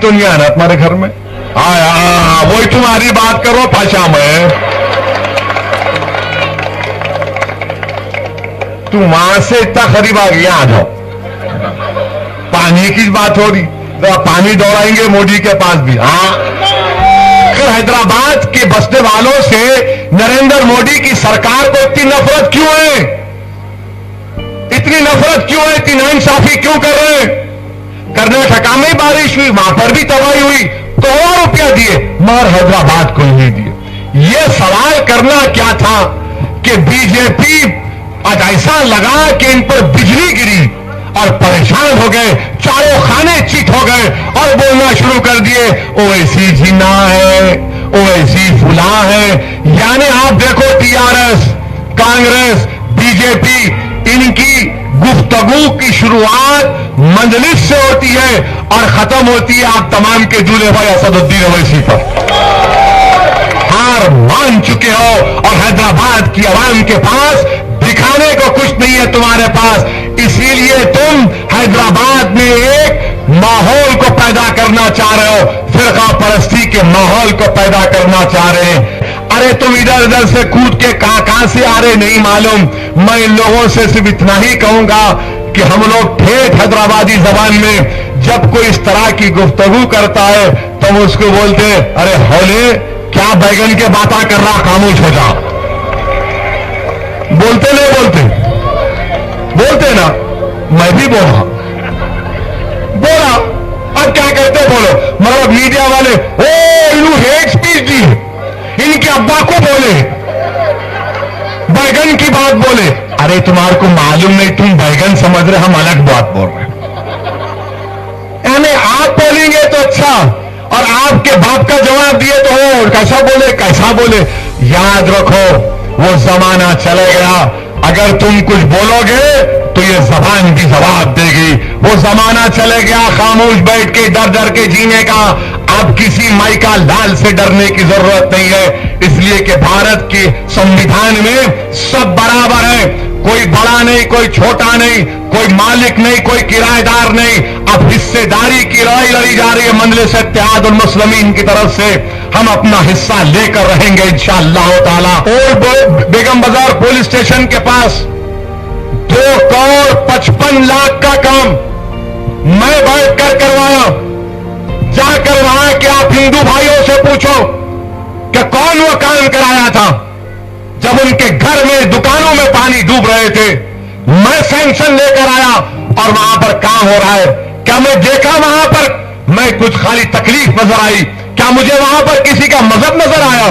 تو نہیں آنا تمہارے گھر میں؟ آیا وہی تمہاری بات کرو پھاشا میں. تو وہاں سے اتنا قریب آ گیا, آ جاؤ. پانی کی بات ہو رہی, پانی دوڑائیں گے مودی کے پاس بھی. ہاں حیدرآباد کے بسنے والوں سے نریندر مودی کی سرکار کو اتنی نفرت کیوں ہے؟ اتنی نفرت کیوں ہے؟ اتنی ناانصافی کیوں کر رہے ہیں؟ کرناٹکا میں بارش ہوئی, وہاں پر بھی تباہی ہوئی, کروڑوں روپیہ دیے مگر حیدرآباد کو نہیں دیے. یہ سوال کرنا کیا تھا کہ بی جے پی آج ایسا لگا کہ ان پر بجلی گری اور پریشان ہو گئے, چاروں خانے چیت ہو گئے اور بولنا شروع کر دیے اویسی جینا ہے, اویسی فلاں ہے. یعنی آپ دیکھو T R S, Congress, B J P, ان کی گفتگو کی شروعات مجلس سے ہوتی ہے اور ختم ہوتی ہے آپ تمام کے دولہے بھائی اسد الدین اویسی پر. ہار مان چکے ہو اور حیدرآباد کی عوام کے پاس دکھانے کو کچھ نہیں ہے تمہارے پاس. اسی لیے تم حیدرآباد میں ایک ماحول کو پیدا کرنا چاہ رہے ہو, فرقہ پرستی کے ماحول کو پیدا کرنا چاہ رہے ہیں. ارے تم ادھر ادھر سے کود کے کہاں سے آ رہے نہیں معلوم. میں ان لوگوں سے صرف اتنا ہی کہوں گا کہ ہم لوگ ٹھیٹ حیدرآبادی زبان میں جب کوئی اس طرح کی گفتگو کرتا ہے تو اس کو بولتے ارے ہولے کیا بیگن کے باتاں کر رہا, خاموش ہو جا. بولتے نہیں بولتے؟ بولتے نا, میں بھی بولا. اب کیا کرتے بولو, مگر میڈیا والے ہیٹ اسپیچ دی, ان کے ابا کو بولے, بیگن کی بات بولے. ارے تمہارے کو معلوم نہیں, تم بیگن سمجھ رہے, ہم الگ بات بول رہے ہیں. یعنی آپ بولیں گے تو اچھا, اور آپ کے باپ کا جواب دیے تو کیسا بولے کیسا بولے. یاد رکھو وہ زمانہ چلے گیا, اگر تم کچھ بولو گے تو یہ زبان بھی جواب دے گی. وہ زمانہ چلے گیا خاموش بیٹھ کے ڈر ڈر کے جینے کا. اب کسی مائکا لال سے ڈرنے کی ضرورت نہیں ہے, اس لیے کہ بھارت کے سموِدھان میں سب برابر ہے, کوئی بڑا نہیں, کوئی چھوٹا نہیں, کوئی مالک نہیں, کوئی کرایہ دار نہیں. اب حصے داری کی لڑائی لڑی جا رہی ہے مجلس اتحاد المسلمین کی طرف سے. ہم اپنا حصہ لے کر رہیں گے انشاءاللہ تعالی. اور بیگم بازار پولیس اسٹیشن کے پاس 2,55,00,000 کا کام میں بیٹھ کر کروایا. جا کر وہاں کے آپ ہندو بھائیوں سے پوچھو کہ کون وہ کام کرایا تھا جب ان کے گھر میں دکانوں میں پانی ڈوب رہے تھے. میں سینکشن لے کر آیا اور وہاں پر کام ہو رہا ہے. کیا میں دیکھا وہاں پر میں کچھ خالی تکلیف نظر آئی؟ کیا مجھے وہاں پر کسی کا مذہب نظر آیا؟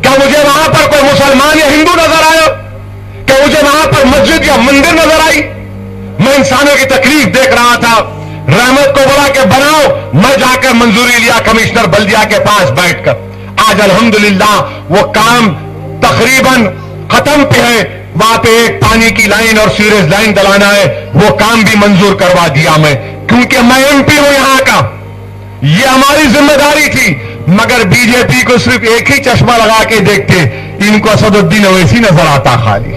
کیا مجھے وہاں پر کوئی مسلمان یا ہندو نظر آیا؟ کیا مجھے وہاں پر مسجد یا مندر نظر آئی؟ میں انسانوں کی تکلیف دیکھ رہا تھا. رحمت کو بولا کہ بناؤ, میں جا کر منظوری لیا کمشنر بلدیہ کے پاس بیٹھ کر. آج الحمدللہ وہ کام تقریباً ختم پہ ہے. وہاں پہ ایک پانی کی لائن اور سیوریج لائن ڈلانا ہے, وہ کام بھی منظور کروا دیا میں, کیونکہ میں ایم پی ہوں یہاں کا, یہ ہماری ذمہ داری تھی. مگر بی جے پی کو صرف ایک ہی چشمہ لگا کے دیکھتے, ان کو اسد الدین اویسی نظر آتا, خالی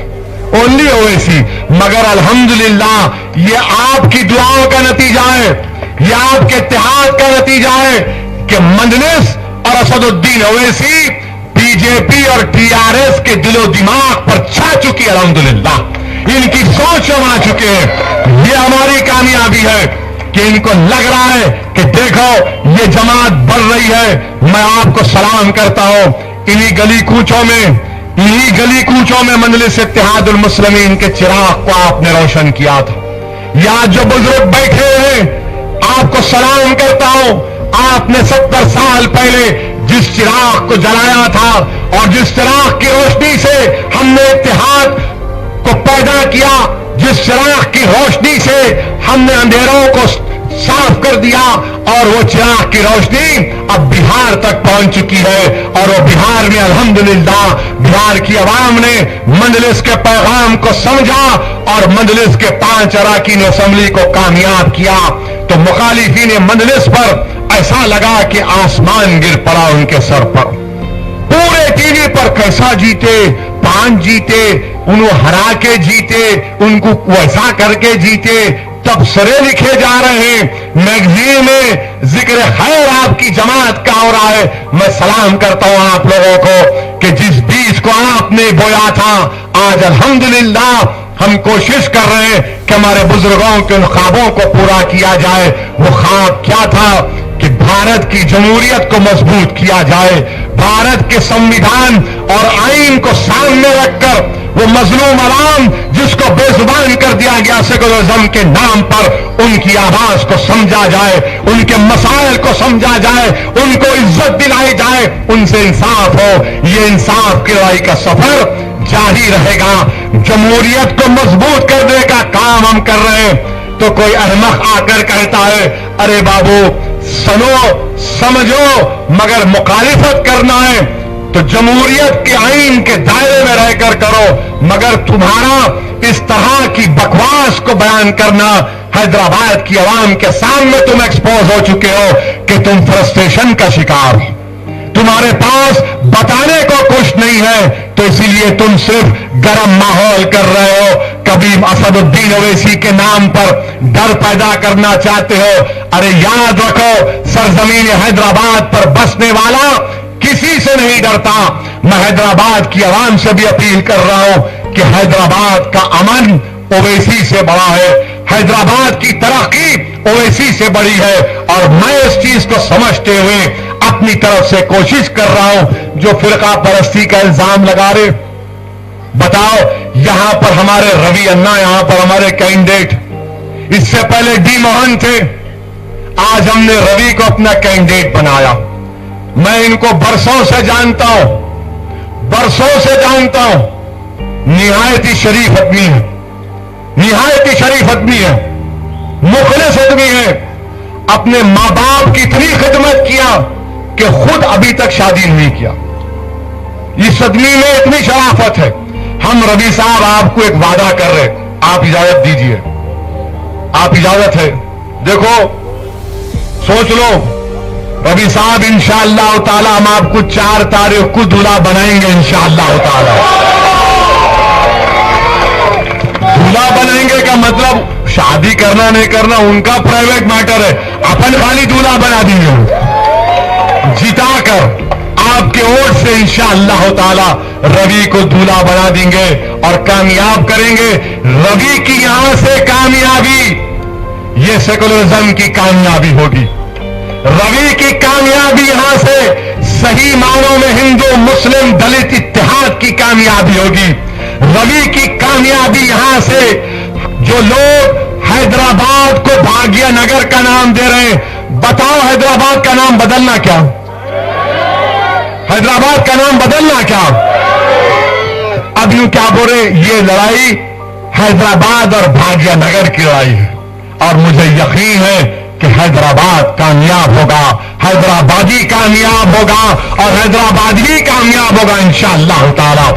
اونلی اویسی. مگر الحمدللہ یہ آپ کی دعاؤں کا نتیجہ ہے, یہ آپ کے اتحاد کا نتیجہ ہے کہ مجلس اور اسد الدین اویسی بی جے پی اور ٹی آر ایس کے دل و دماغ پر چھا چکی. الحمدللہ ان کی سوچ سما چکے ہیں. یہ ہماری کامیابی ہے کہ ان کو لگ رہا ہے کہ دیکھو یہ جماعت بڑھ رہی ہے. میں آپ کو سلام کرتا ہوں. انہی گلی کوچوں میں مجلس اتحاد المسلمین کے چراغ کو آپ نے روشن کیا تھا. یہاں جو بزرگ بیٹھے ہیں آپ کو سلام کرتا ہوں. آپ نے 70 سال پہلے جس چراغ کو جلایا تھا اور جس چراغ کی روشنی سے ہم نے اتحاد کو پیدا کیا, جس چراغ کی روشنی سے ہم نے اندھیروں کو صاف کر دیا, اور وہ چراغ کی روشنی اب بہار تک پہنچ چکی ہے. اور وہ بہار میں الحمدللہ بہار کی عوام نے مجلس کے پیغام کو سمجھا اور مجلس کے 5 اراکین اسمبلی کو کامیاب کیا. تو مخالفین مجلس پر ایسا لگا کہ آسمان گر پڑا ان کے سر پر. پورے ٹی وی پر کیسا جیتے, 5 جیتے, انہوں ہرا کے جیتے, ان کو ویسا کر کے جیتے, تبصرے لکھے جا رہے ہیں, میگزین میں ذکر خیر آپ کی جماعت کا ہو رہا ہے. میں سلام کرتا ہوں آپ لوگوں کو کہ جس بیج کو آپ نے بویا تھا, آج الحمدللہ ہم کوشش کر رہے ہیں کہ ہمارے بزرگوں کے ان خوابوں کو پورا کیا جائے. وہ خواب کیا تھا کہ بھارت کی جمہوریت کو مضبوط کیا جائے, بھارت کے سنویدھان اور آئین کو سامنے رکھ کر وہ مظلوم عوام جس کو بے زبان کر دیا گیا سیکولرزم کے نام پر, ان کی آواز کو سمجھا جائے, ان کے مسائل کو سمجھا جائے, ان کو عزت دلائی جائے, ان سے انصاف ہو. یہ انصاف کی لڑائی کا سفر جاری رہے گا. جمہوریت کو مضبوط کرنے کا کام ہم کر رہے ہیں تو کوئی احمق آ کر کہتا ہے ارے بابو سنو سمجھو مگر مخالفت کرنا ہے تو جمہوریت کے آئین کے دائرے میں رہ کر کرو, مگر تمہارا اس طرح کی بکواس کو بیان کرنا, حیدرآباد کی عوام کے سامنے تم ایکسپوز ہو چکے ہو کہ تم فرسٹریشن کا شکار ہو, تمہارے پاس بتانے کو کچھ نہیں ہے, تو اسی لیے تم صرف گرم ماحول کر رہے ہو. کبھی اسد الدین اویسی کے نام پر ڈر پیدا کرنا چاہتے ہو. ارے یاد رکھو سرزمین حیدرآباد پر بسنے والا کسی سے نہیں ڈرتا. میں حیدرآباد کی عوام سے بھی اپیل کر رہا ہوں کہ حیدرآباد کا امن اویسی سے بڑا ہے, حیدرآباد کی ترقی اویسی سے بڑی ہے. اور میں اس چیز کو سمجھتے ہوئے اپنی طرف سے کوشش کر رہا ہوں. جو فرقہ پرستی کا الزام لگا رہے, بتاؤ یہاں پر ہمارے روی انا, یہاں پر ہمارے کینڈیڈیٹ, اس سے پہلے ڈی موہن تھے, آج ہم نے روی کو اپنا کینڈیڈیٹ بنایا. میں ان کو برسوں سے جانتا ہوں, برسوں سے جانتا ہوں. نہایت ہی شریف آدمی ہے, نہایت ہی شریف آدمی ہے, مخلص آدمی ہے. اپنے ماں باپ کی اتنی خدمت کیا کہ خود ابھی تک شادی نہیں کیا. اس آدمی میں اتنی شرافت ہے. ہم روی صاحب آپ کو ایک وعدہ کر رہے, آپ اجازت دیجئے, آپ اجازت ہے. دیکھو سوچ لو روی صاحب, انشاءاللہ تعالی ہم آپ کو 4 تاریخ کو دولہا بنائیں گے. انشاءاللہ تعالی دولہا بنائیں گے کا مطلب شادی کرنا نہیں کرنا ان کا پرائیویٹ میٹر ہے, اپن خالی دولہا بنا دیں گے جتا کر. آپ کے ووٹ سے انشاءاللہ تعالی روی کو دولہا بنا دیں گے اور کامیاب کریں گے. روی کی یہاں سے کامیابی یہ سیکولرزم کی کامیابی ہوگی. روی کی کامیابی یہاں سے صحیح معنوں میں ہندو مسلم دلت اتحاد کی کامیابی ہوگی. روی کی کامیابی یہاں سے جو لوگ حیدرآباد کو بھاگیہ نگر کا نام دے رہے ہیں, بتاؤ حیدرآباد کا نام بدلنا کیا, حیدرآباد کا نام بدلنا کیا. اب یوں کیا بول رہے, یہ لڑائی حیدرآباد اور بھاگیہ نگر کی لڑائی ہے اور مجھے یقین ہے کہ حیدرآباد کامیاب ہوگا, حیدرآبادی کامیاب ہوگا اور حیدرآباد ہی کامیاب ہوگا انشاءاللہ تعالی.